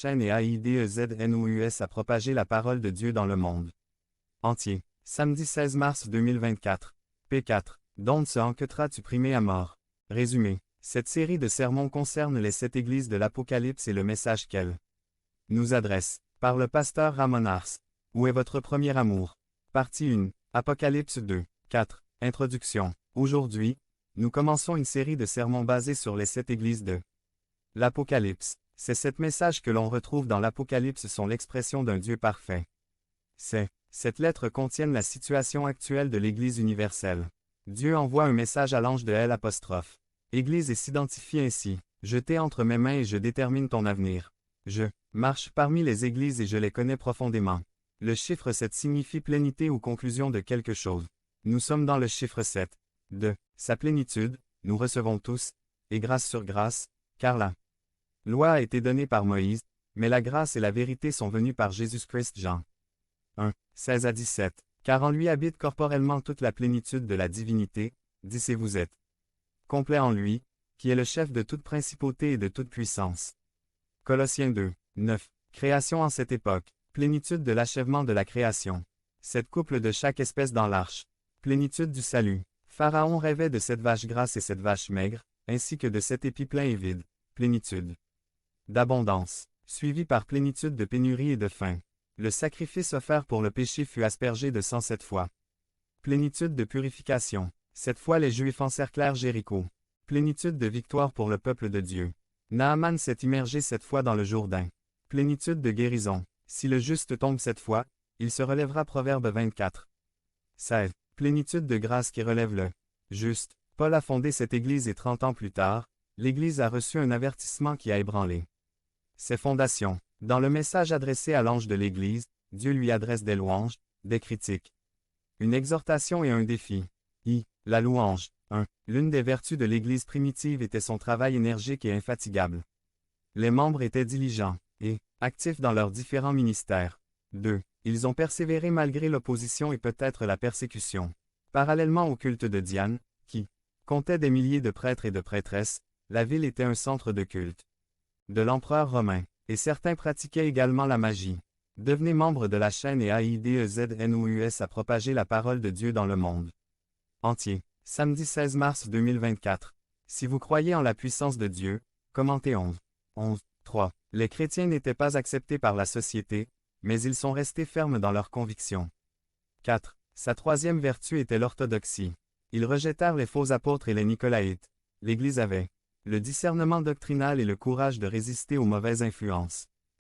chaîne et AIDEZNOUS à propager la parole de Dieu dans le monde entier. Samedi 16 mars 2024. P4. Donde se enquêtera-tu primé à mort? Résumé. Cette série de sermons concerne les 7 églises de l'Apocalypse et le message qu'elle nous adresse. Par le pasteur Ramon Ars. Où est votre premier amour? Partie 1. Apocalypse 2. 4. Introduction. Aujourd'hui, nous commençons une série de sermons basés sur les 7 églises de l'Apocalypse. Ces 7 messages que l'on retrouve dans l'Apocalypse sont l'expression d'un Dieu parfait. Cette lettre contiennent la situation actuelle de l'Église universelle. Dieu envoie un message à l'ange de L'. Église et s'identifie ainsi. Je t'ai entre mes mains et je détermine ton avenir. Je marche parmi les églises et je les connais profondément. Le chiffre 7 signifie plénité ou conclusion de quelque chose. Nous sommes dans le chiffre 7. De sa plénitude, nous recevons tous, et grâce sur grâce, car la loi a été donnée par Moïse, mais la grâce et la vérité sont venues par Jésus-Christ. Jean 1, 16 à 17. Car en lui habite corporellement toute la plénitude de la divinité, dit et vous êtes complet en lui, qui est le chef de toute principauté et de toute puissance. Colossiens 2, 9. Création en cette époque, plénitude de l'achèvement de la création. Cette couple de chaque espèce dans l'arche. Plénitude du salut. Pharaon rêvait de cette vache grasse et cette vache maigre, ainsi que de cet épi plein et vide. Plénitude d'abondance, suivie par plénitude de pénurie et de faim. Le sacrifice offert pour le péché fut aspergé de sang 7 fois. Plénitude de purification. 7 fois les Juifs encerclèrent Jéricho. Plénitude de victoire pour le peuple de Dieu. Naaman s'est immergé 7 fois dans le Jourdain. Plénitude de guérison. Si le juste tombe 7 fois, il se relèvera. Proverbe 24. 16. Plénitude de grâce qui relève le juste. Paul a fondé cette église et 30 ans plus tard, l'église a reçu un avertissement qui a ébranlé ses fondations. Dans le message adressé à l'ange de l'église, Dieu lui adresse des louanges, des critiques, une exhortation et un défi. La louange. 1. L'une des vertus de l'église primitive était son travail énergique et infatigable. Les membres étaient diligents et actifs dans leurs différents ministères. 2. Ils ont persévéré malgré l'opposition et peut-être la persécution. Parallèlement au culte de Diane, qui comptait des milliers de prêtres et de prêtresses, la ville était un centre de culte de l'empereur romain, et certains pratiquaient également la magie. Devenez membre de la chaîne et AIDEZNOUS à propager la parole de Dieu dans le monde entier. Samedi 16 mars 2024. Si vous croyez en la puissance de Dieu, commentez 11. 3. Les chrétiens n'étaient pas acceptés par la société, mais ils sont restés fermes dans leurs convictions. 4. Sa troisième vertu était l'orthodoxie. Ils rejetèrent les faux apôtres et les nicolaïtes. L'Église avait le discernement doctrinal et le courage de résister aux mauvaises influences.